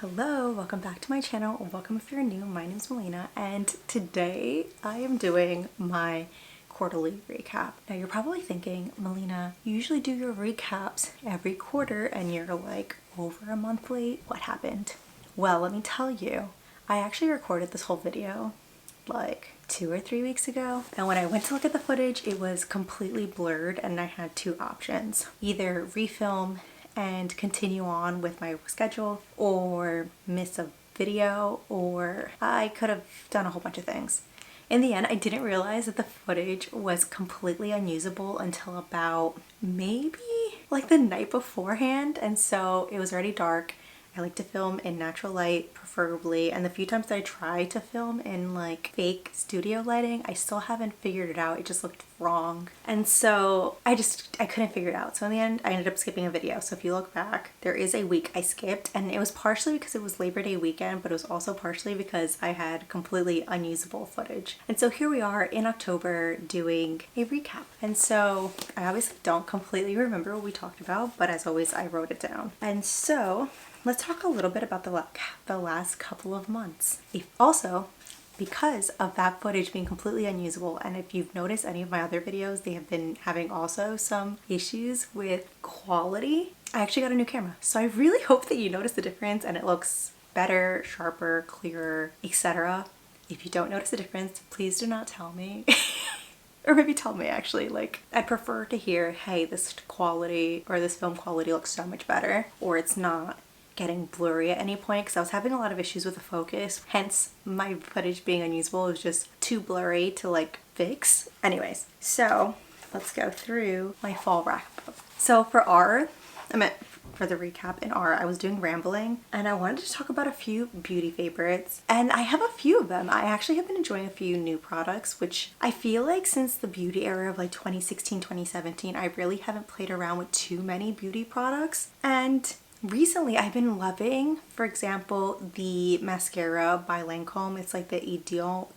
Hello, welcome back to my channel, or welcome if you're new. My name's Melina, and today I am doing my quarterly recap. Now you're probably thinking, Melina, you usually do your recaps every quarter and you're like over a month late. What happened? Well, let me tell you, I actually recorded this whole video like 2 or 3 weeks ago. And when I went to look at the footage, it was completely blurred and I had two options. Either refilm and continue on with my schedule, or miss a video, or I could have done a whole bunch of things. In the end, I didn't realize that the footage was completely unusable until about maybe like the night beforehand, and so it was already dark. I like to film in natural light, preferably, and the few times that I try to film in like fake studio lighting, I still haven't figured it out. It just looked wrong. And so I couldn't figure it out. So in the end, I ended up skipping a video. So if you look back, there is a week I skipped, and it was partially because it was Labor Day weekend, but it was also partially because I had completely unusable footage. And so here we are in October doing a recap. And so I obviously don't completely remember what we talked about, but as always, I wrote it down. And so let's talk a little bit about the last couple of months. Also, because of that footage being completely unusable, and if you've noticed any of my other videos, they have been having also some issues with quality. I actually got a new camera, so I really hope that you notice the difference and it looks better, sharper, clearer, etc. If you don't notice the difference, please do not tell me. Or maybe tell me actually, like, I'd prefer to hear, hey, this quality or this film quality looks so much better, or it's not getting blurry at any point, because I was having a lot of issues with the focus, hence my footage being unusable. It was just too blurry to like fix. Anyways, so let's go through my fall wrap up. So for the recap in R, I was doing rambling, and I wanted to talk about a few beauty favorites, and I have a few of them. I actually have been enjoying a few new products, which I feel like since the beauty era of like 2016, 2017, I really haven't played around with too many beauty products. And recently I've been loving, for example, the mascara by Lancome. It's like the Idiome?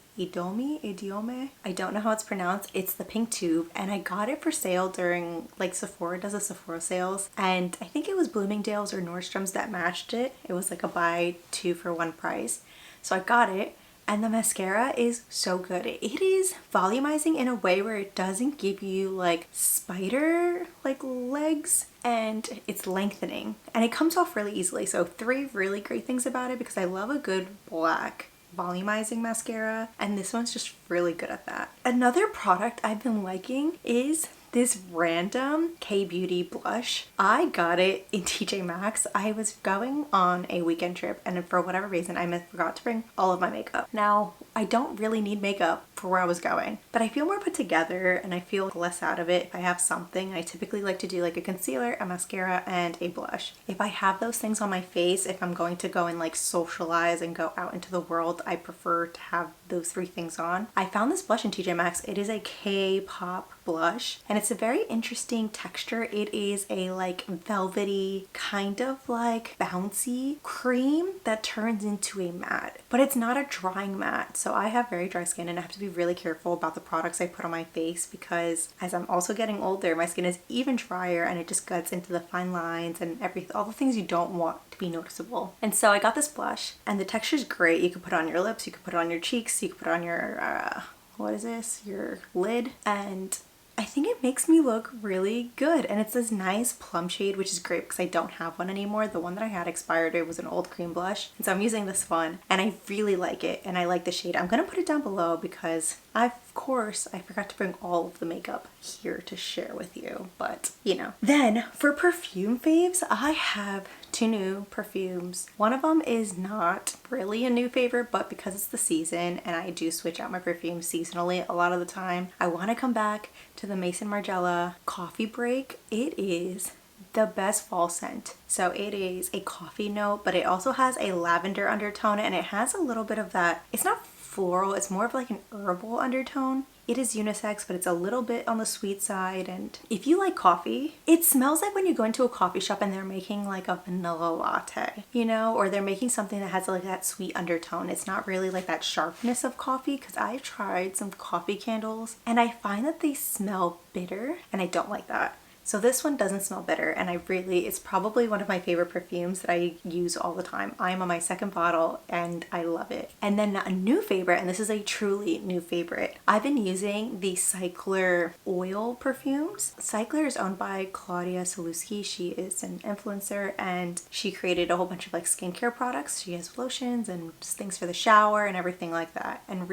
I don't know how it's pronounced. It's the pink tube, and I got it for sale during, like, Sephora does a Sephora sales, and I think it was Bloomingdale's or Nordstrom's that matched it. It was like a buy 2 for 1 price. So I got it, and the mascara is so good. It is volumizing in a way where it doesn't give you like spider like legs, and it's lengthening, and it comes off really easily. So 3 really great things about it, because I love a good black volumizing mascara, and this one's just really good at that. Another product I've been liking is this random K-Beauty blush. I got it in TJ Maxx. I was going on a weekend trip, and for whatever reason I forgot to bring all of my makeup. Now, I don't really need makeup for where I was going, but I feel more put together and I feel less out of it if I have something. I typically like to do like a concealer, a mascara, and a blush. If I have those things on my face, if I'm going to go and like socialize and go out into the world, I prefer to have those 3 things on. I found this blush in TJ Maxx. It is a K-pop blush, and it's a very interesting texture. It is a like velvety, kind of like bouncy cream that turns into a matte, but it's not a drying matte. So I have very dry skin, and I have to be really careful about the products I put on my face, because as I'm also getting older, my skin is even drier, and it just gets into the fine lines and all the things you don't want to be noticeable. And so I got this blush, and the texture is great. You could put it on your lips, you could put it on your cheeks, you could put it on your what is this, your lid, and I think it makes me look really good. And it's this nice plum shade, which is great because I don't have one anymore. The one that I had expired. It was an old cream blush, and so I'm using this one, and I really like it, and I like the shade. I'm gonna put it down below because of course I forgot to bring all of the makeup here to share with you, but you know. Then for perfume faves, I have 2 new perfumes. One of them is not really a new favorite, but because it's the season and I do switch out my perfumes seasonally a lot of the time, I want to come back to the Maison Margiela Coffee Break. It is the best fall scent. So it is a coffee note, but it also has a lavender undertone, and it has a little bit of that, it's not floral, it's more of like an herbal undertone. It is unisex, but it's a little bit on the sweet side, and if you like coffee, it smells like when you go into a coffee shop and they're making like a vanilla latte, you know, or they're making something that has like that sweet undertone. It's not really like that sharpness of coffee, because I've tried some coffee candles and I find that they smell bitter, and I don't like that. So this one doesn't smell bitter, and it's probably one of my favorite perfumes that I use all the time. I'm on my second bottle and I love it. And then a new favorite, and this is a truly new favorite, I've been using the Cycler oil perfumes. Cycler is owned by Claudia Saluski. She is an influencer and she created a whole bunch of like skincare products. She has lotions and just things for the shower and everything like that. And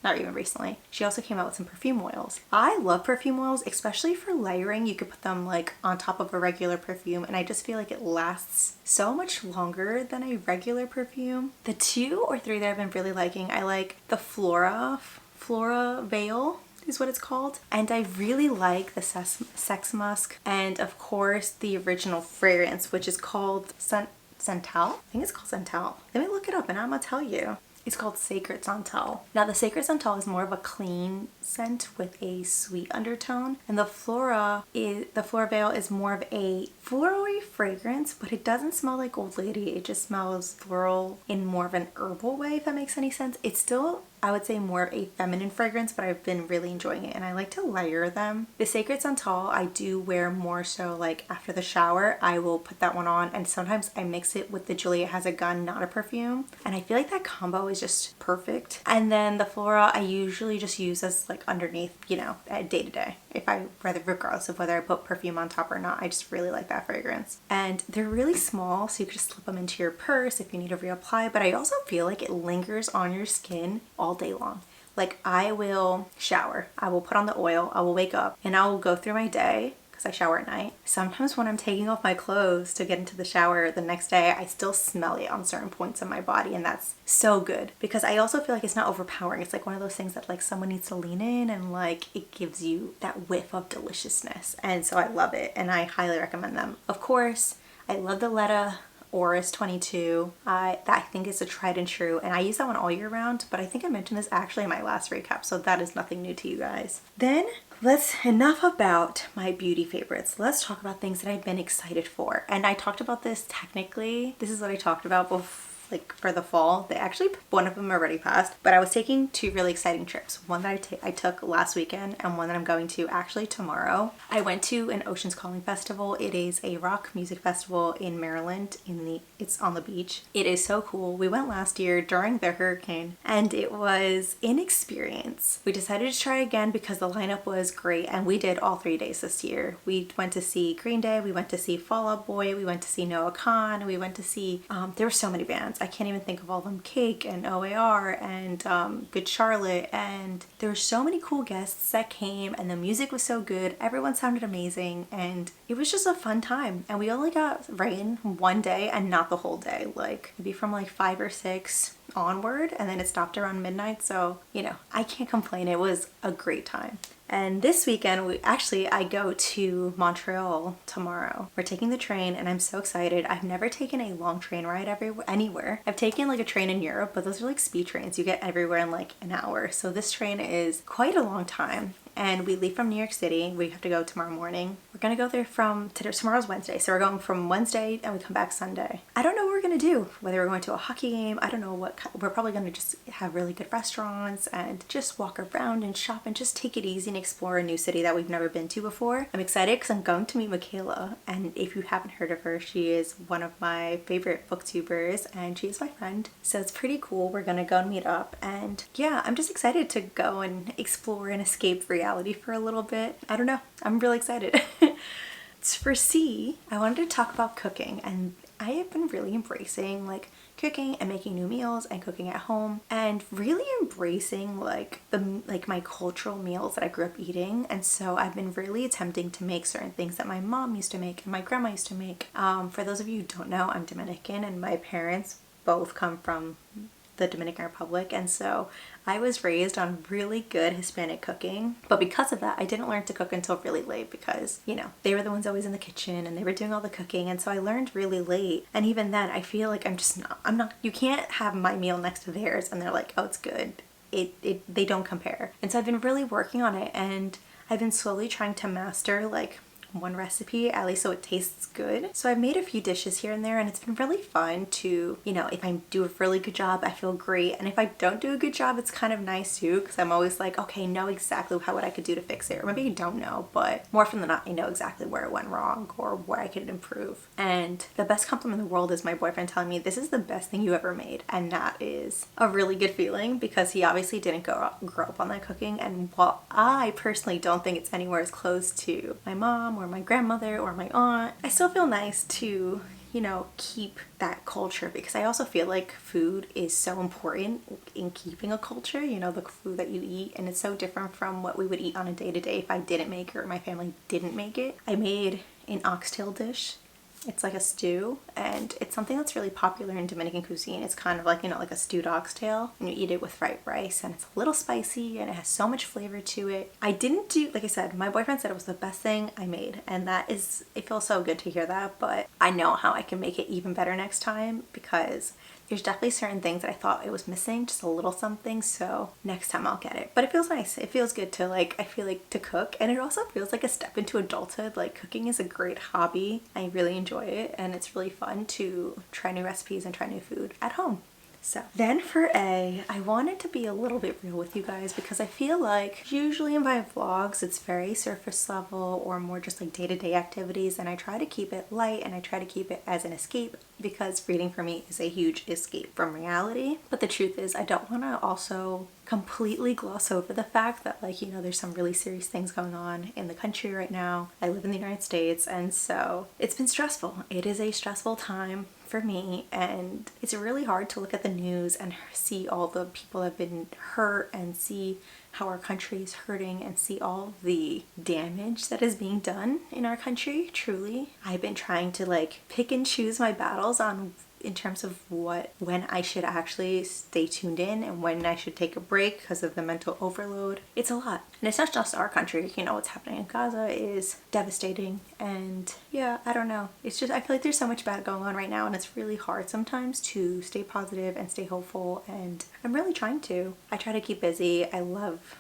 not even recently, she also came out with some perfume oils. I love perfume oils, especially for layering. You could put them like on top of a regular perfume and I just feel like it lasts so much longer than a regular perfume. The 2 or 3 that I've been really liking, I like the Flora Veil is what it's called. And I really like the Sex Musk and of course the original fragrance, which is called Santal? I think it's called Santal. Let me look it up and I'm gonna tell you. It's called Sacred Santal. Now the Sacred Santal is more of a clean scent with a sweet undertone, and the Flora Veil is more of a florally fragrance, but it doesn't smell like Old Lady. It just smells floral in more of an herbal way, if that makes any sense. It's still, I would say, more of a feminine fragrance, but I've been really enjoying it and I like to layer them. The Sacred Santal I do wear more so like after the shower. I will put that one on and sometimes I mix it with the Juliet Has a Gun, not a perfume, and I feel like that combo is just perfect. And then the Flora I usually just use as like underneath, you know, day to day. Regardless of whether I put perfume on top or not, I just really like that fragrance. And they're really small, so you can just slip them into your purse if you need to reapply, but I also feel like it lingers on your skin all day long. Like I will shower, I will put on the oil, I will wake up and I will go through my day because I shower at night. Sometimes when I'm taking off my clothes to get into the shower the next day, I still smell it on certain points of my body, and that's so good because I also feel like it's not overpowering. It's like one of those things that like someone needs to lean in and like it gives you that whiff of deliciousness, and so I love it and I highly recommend them. Of course, I love the Letta Oris 22. I think it's a tried and true, and I use that one all year round, but I think I mentioned this actually in my last recap, so that is nothing new to you guys. Then enough about my beauty favorites. Let's talk about things that I've been excited for. And I talked about this technically. This is what I talked about before, like for the fall. They actually, one of them already passed, but I was taking 2 really exciting trips. One that I took last weekend and one that I'm going to actually tomorrow. I went to an Oceans Calling festival. It is a rock music festival in Maryland. It's on the beach. It is so cool. We went last year during the hurricane and it was an experience. We decided to try again because the lineup was great, and we did all 3 days this year. We went to see Green Day, we went to see Fall Out Boy, we went to see Noah Kahan, we went to see, there were so many bands. I can't even think of all of them. Cake and OAR and Good Charlotte, and there were so many cool guests that came and the music was so good. Everyone sounded amazing and it was just a fun time. And we only got rain one day and not the whole day, like maybe from like 5 or 6 onward, and then it stopped around midnight, so you know, I can't complain. It was a great time. And this weekend, I go to Montreal tomorrow. We're taking the train and I'm so excited. I've never taken a long train ride anywhere. I've taken like a train in Europe, but those are like speed trains. You get everywhere in like an hour. So this train is quite a long time. And we leave from New York City. We have to go tomorrow morning. We're gonna go there tomorrow's Wednesday. So we're going from Wednesday and we come back Sunday. I don't know what we're gonna do, whether we're going to a hockey game. I don't know we're probably gonna just have really good restaurants and just walk around and shop and just take it easy and explore a new city that we've never been to before. I'm excited because I'm going to meet Michaela. And if you haven't heard of her, she is one of my favorite booktubers and she's my friend. So it's pretty cool. We're gonna go and meet up, and yeah, I'm just excited to go and explore and escape reality for a little bit. I don't know. I'm really excited. For C, I wanted to talk about cooking, and I have been really embracing like cooking and making new meals and cooking at home, and really embracing like my cultural meals that I grew up eating. And so I've been really attempting to make certain things that my mom used to make and my grandma used to make. For those of you who don't know, I'm Dominican and my parents both come from the Dominican Republic, and so I was raised on really good Hispanic cooking, but because of that I didn't learn to cook until really late because, you know, they were the ones always in the kitchen and they were doing all the cooking, and so I learned really late. And even then I feel like I'm not, you can't have my meal next to theirs and they're like, oh, it's good. They don't compare. And so I've been really working on it, and I've been slowly trying to master like one recipe, at least so it tastes good. So I've made a few dishes here and there, and it's been really fun to, you know, if I do a really good job, I feel great. And if I don't do a good job, it's kind of nice too, because I'm always like, okay, know exactly what I could do to fix it. Or maybe you don't know, but more often than not, I know exactly where it went wrong or where I could improve. And the best compliment in the world is my boyfriend telling me, this is the best thing you ever made. And that is a really good feeling, because he obviously didn't grow up on that cooking. And while I personally don't think it's anywhere as close to my mom or my grandmother or my aunt, I still feel nice to, you know, keep that culture, because I also feel like food is so important in keeping a culture, you know, the food that you eat. And it's so different from what we would eat on a day-to-day if I didn't make it or my family didn't make it. I made an oxtail dish. It's like a stew, and it's something that's really popular in Dominican cuisine. It's kind of like, you know, like a stewed oxtail, and you eat it with fried rice, and it's a little spicy and it has so much flavor to it. I didn't do, like I said, my boyfriend said it was the best thing I made, and that is, it feels so good to hear that, but I know how I can make it even better next time, because there's definitely certain things that I thought it was missing, just a little something, so next time I'll get it. But it feels nice. It feels good to, like, I feel like to cook, and it also feels like a step into adulthood. Like, cooking is a great hobby. I really enjoy it, and it's really fun to try new recipes and try new food at home. So then for A, I wanted to be a little bit real with you guys, because I feel like usually in my vlogs it's very surface level or more just like day-to-day activities, and I try to keep it light and I try to keep it as an escape, because reading for me is a huge escape from reality. But the truth is, I don't want to also completely gloss over the fact that, like, you know, there's some really serious things going on in the country right now. I live in the United States, and so it's been stressful. It is a stressful time for me, and it's really hard to look at the news and see all the people that have been hurt and see how our country is hurting and see all the damage that is being done in our country. Truly, I've been trying to like pick and choose my battles on in terms of when I should actually stay tuned in and when I should take a break because of the mental overload. It's a lot. And it's not just our country, you know, what's happening in Gaza is devastating. And yeah, I don't know. It's just, I feel like there's so much bad going on right now, and it's really hard sometimes to stay positive and stay hopeful, and I'm really trying to. I try to keep busy. I love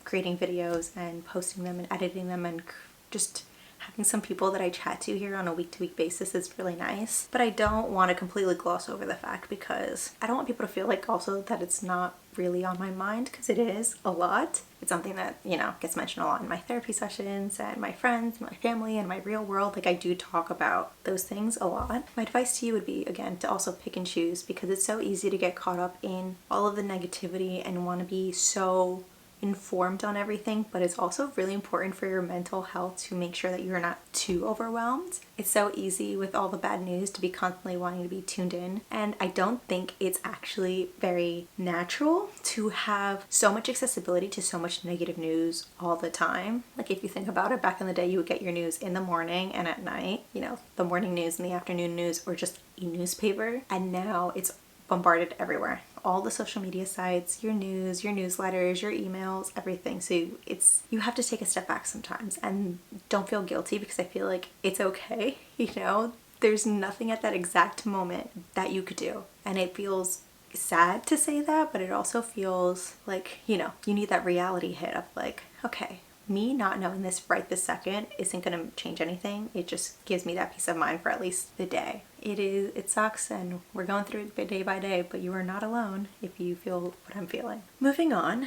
creating videos and posting them and editing them, and just having some people that I chat to here on a week-to-week basis is really nice. But I don't want to completely gloss over the fact, because I don't want people to feel like also that it's not really on my mind, because it is a lot. It's something that, you know, gets mentioned a lot in my therapy sessions and my friends, my family, and my real world. Like, I do talk about those things a lot. My advice to you would be, again, to also pick and choose, because it's so easy to get caught up in all of the negativity and want to be so informed on everything, but it's also really important for your mental health to make sure that you're not too overwhelmed. It's so easy with all the bad news to be constantly wanting to be tuned in, and I don't think it's actually very natural to have so much accessibility to so much negative news all the time. Like, if you think about it, back in the day you would get your news in the morning and at night, you know, the morning news and the afternoon news, or just a newspaper, and now it's bombarded everywhere. All the social media sites, your news, your newsletters, your emails, everything. So you have to take a step back sometimes, and don't feel guilty, because I feel like it's okay, you know? There's nothing at that exact moment that you could do. And it feels sad to say that, but it also feels like, you know, you need that reality hit of like, okay, me not knowing this right this second isn't going to change anything. It just gives me that peace of mind for at least the day. It sucks, and we're going through it day by day, but you are not alone if you feel what I'm feeling. Moving on,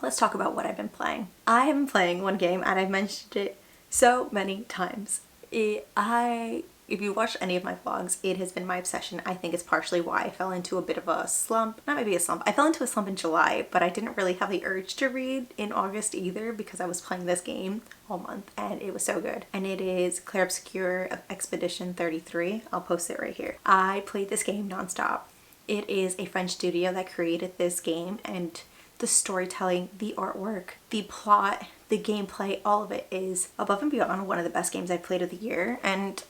let's talk about what I've been playing. I have been playing one game, and I've mentioned it so many times. If you watch any of my vlogs, it has been my obsession. I think it's partially why I fell into a bit of a slump. Not maybe a slump. I fell into a slump in July, but I didn't really have the urge to read in August either, because I was playing this game all month and it was so good. And it is Clair Obscur Expedition 33. I'll post it right here. I played this game nonstop. It is a French studio that created this game, and the storytelling, the artwork, the plot, the gameplay, all of it is above and beyond one of the best games I've played of the year, and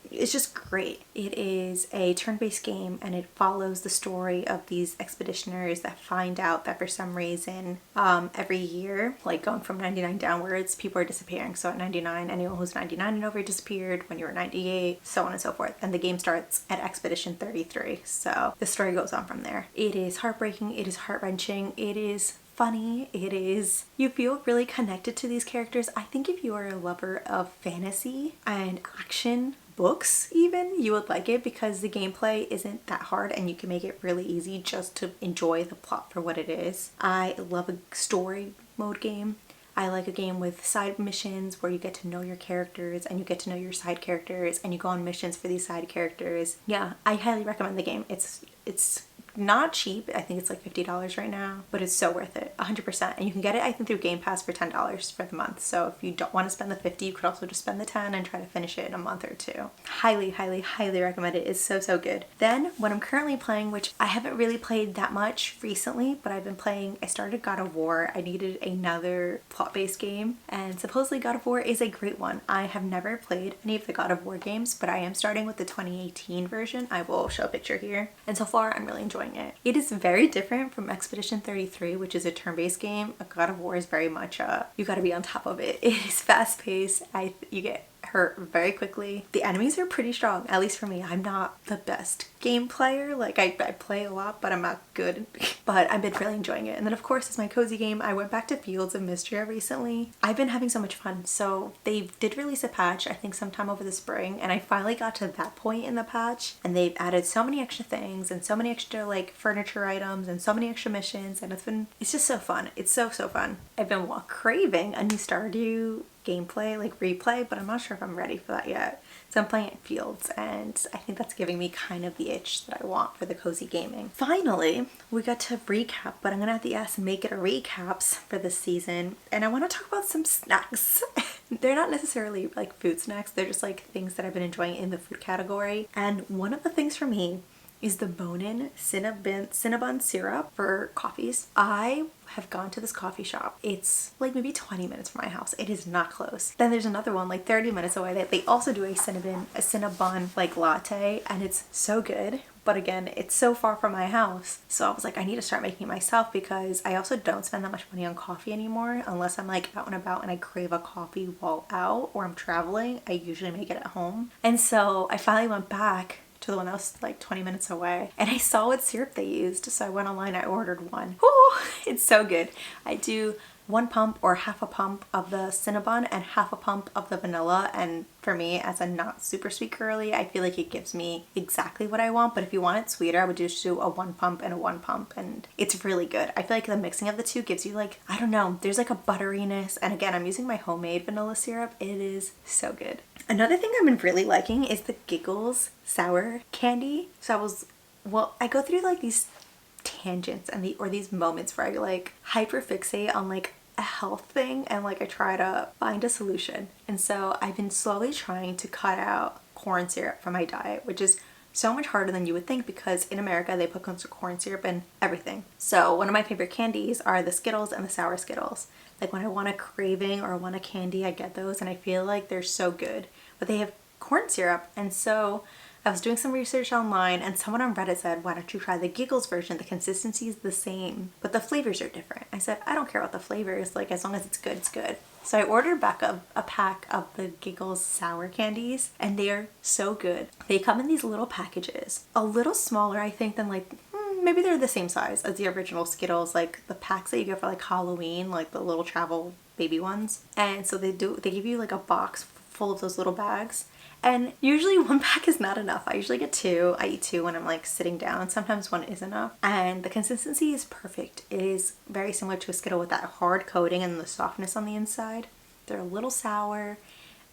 it's just great. It is a turn-based game, and it follows the story of these expeditioners that find out that for some reason every year, like going from 99 downwards, people are disappearing. So at 99, anyone who's 99 and over disappeared. When you were 98, so on and so forth. And the game starts at Expedition 33. So the story goes on from there. It is heartbreaking. It is heart-wrenching. It is funny. You feel really connected to these characters. I think if you are a lover of fantasy and action books even, you would like it because the gameplay isn't that hard and you can make it really easy just to enjoy the plot for what it is. I love a story mode game. I like a game with side missions where you get to know your characters and you get to know your side characters and you go on missions for these side characters. Yeah, I highly recommend the game. It's not cheap. I think it's like $50 right now, but it's so worth it, 100%. And you can get it, I think, through Game Pass for $10 for the month. So if you don't want to spend the 50, you could also just spend the 10 and try to finish it in a month or two. Highly, highly, highly recommend it. It's so, so good. Then what I'm currently playing, which I haven't really played that much recently, but I've been playing, I started God of War. I needed another plot-based game, and supposedly God of War is a great one. I have never played any of the God of War games, but I am starting with the 2018 version. I will show a picture here. And so far, I'm really enjoying it. It is very different from Expedition 33, which is a turn-based game. God of War is very much you gotta be on top of it. It is fast-paced. You get hurt very quickly. The enemies are pretty strong, at least for me. I'm not the best game player. Like I play a lot, but I'm not good. But I've been really enjoying it. And then of course is my cozy game. I went back to Fields of Mystria recently. I've been having so much fun. So they did release a patch, I think sometime over the spring, and I finally got to that point in the patch, and they've added so many extra things and so many extra like furniture items and so many extra missions, and it's just so fun. It's so fun. I've been craving a new Stardew gameplay, like replay, but I'm not sure if I'm ready for that yet. So I'm playing at Fields, and I think that's giving me kind of the itch that I want for the cozy gaming. Finally, we got to recap, but I'm gonna have to make it a recaps for this season, and I want to talk about some snacks. They're not necessarily like food snacks, they're just like things that I've been enjoying in the food category, and one of the things for me is the Bonin Cinnabon syrup for coffees. I have gone to this coffee shop. It's like maybe 20 minutes from my house. It is not close. Then there's another one like 30 minutes away that they also do a Cinnabon like latte, and it's so good. But again, it's so far from my house. So I was like, I need to start making it myself, because I also don't spend that much money on coffee anymore unless I'm like out and about and I crave a coffee while out or I'm traveling. I usually make it at home. And so I finally went back to the one that was like 20 minutes away, and I saw what syrup they used, so I went online, I ordered one. Ooh, it's so good. I do 1 pump or half a pump of the Cinnabon and half a pump of the vanilla, and for me, as a not super sweet girly, I feel like it gives me exactly what I want. But if you want it sweeter, I would just do a 1 pump and a 1 pump, and it's really good. I feel like the mixing of the two gives you like, I don't know, there's like a butteriness, and again, I'm using my homemade vanilla syrup. It is so good. Another thing I've been really liking is the Giggles sour candy. So I go through like these tangents and these moments where I like hyperfixate on like a health thing, and like I try to find a solution. And so I've been slowly trying to cut out corn syrup from my diet, which is so much harder than you would think, because in America they put corn syrup in everything. So one of my favorite candies are the Skittles and the sour Skittles. Like when I want a craving or want a candy, I get those, and I feel like they're so good. But they have corn syrup, and so I was doing some research online, and someone on Reddit said, why don't you try the Giggles version? The consistency is the same, but the flavors are different. I said, I don't care about the flavors, like as long as it's good, it's good. So I ordered back a pack of the Giggles sour candies, and they are so good. They come in these little packages, a little smaller I think than like, maybe they're the same size as the original Skittles, like the packs that you get for like Halloween, like the little travel baby ones. And so they give you like a box full of those little bags, and usually 1 pack is not enough. I usually get 2. I eat 2 when I'm like sitting down. Sometimes 1 is enough, and the consistency is perfect. It is very similar to a Skittle with that hard coating and the softness on the inside. They're a little sour,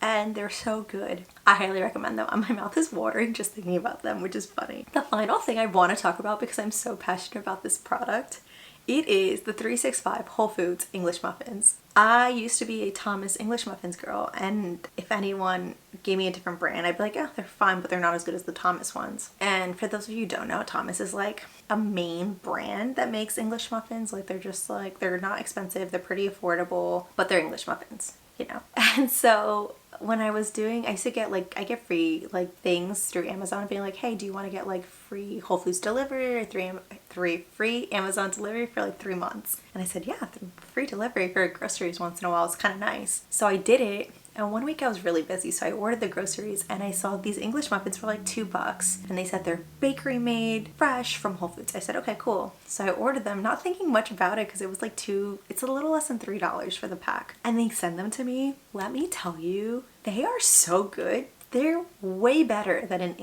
and they're so good. I highly recommend them. My mouth is watering just thinking about them, which is funny. The final thing I want to talk about, because I'm so passionate about this product, it is the 365 Whole Foods English muffins. I used to be a Thomas English muffins girl, and if anyone gave me a different brand, I'd be like, oh, they're fine, but they're not as good as the Thomas ones. And for those of you who don't know, Thomas is like a main brand that makes English muffins. Like they're just like, they're not expensive, they're pretty affordable, but they're English muffins, you know? And so when I used to get like, I get free like things through Amazon, being like, hey, do you want to get like free Whole Foods delivery or three free Amazon delivery for like 3 months? And I said, yeah, free delivery for groceries once in a while is kind of nice. So I did it, And one week I was really busy, so I ordered the groceries and I saw these English muffins for like $2 and they said they're bakery made, fresh from Whole Foods. I said, okay, cool. So I ordered them, not thinking much about it because it was like it's a little less than $3 for the pack. And they send them to me. Let me tell you, they are so good. They're way better than an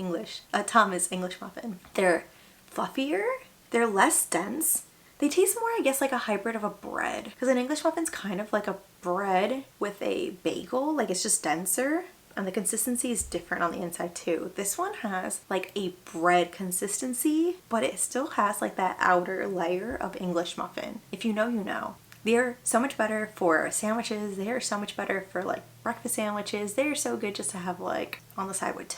Thomas English muffin. They're fluffier, they're less dense. They taste more, I guess, like a hybrid of a bread. Because an English muffin's kind of like a bread with a bagel. Like, it's just denser. And the consistency is different on the inside too. This one has like a bread consistency, but it still has like that outer layer of English muffin. If you know, you know. They're so much better for sandwiches. They are so much better for like breakfast sandwiches. They're so good just to have like on the side with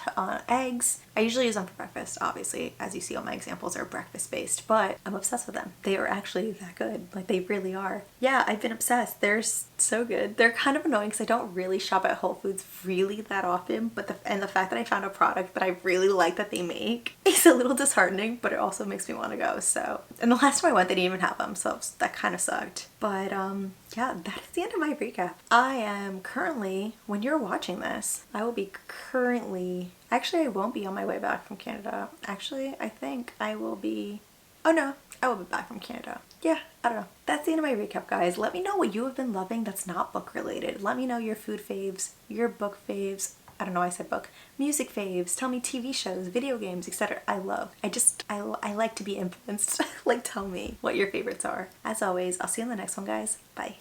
eggs. I usually use them for breakfast, obviously. As you see, all my examples are breakfast based, but I'm obsessed with them. They are actually that good. Like, they really are. Yeah, I've been obsessed. They're so good. They're kind of annoying because I don't really shop at Whole Foods really that often, but the fact that I found a product that I really like that they make is a little disheartening, but it also makes me want to go. So, and the last time I went, they didn't even have them, so that kind of sucked. But yeah, that is the end of my recap. I am currently, when you're watching this, I will be actually I won't be on my way back from Canada. Actually, I think I will be, oh no, I will be back from Canada. Yeah, I don't know. That's the end of my recap, guys. Let me know what you have been loving that's not book related. Let me know your food faves, your book faves. I don't know why I said book. Music faves. Tell me TV shows, video games, etc. I like to be influenced. Like, tell me what your favorites are. As always, I'll see you in the next one, guys. Bye.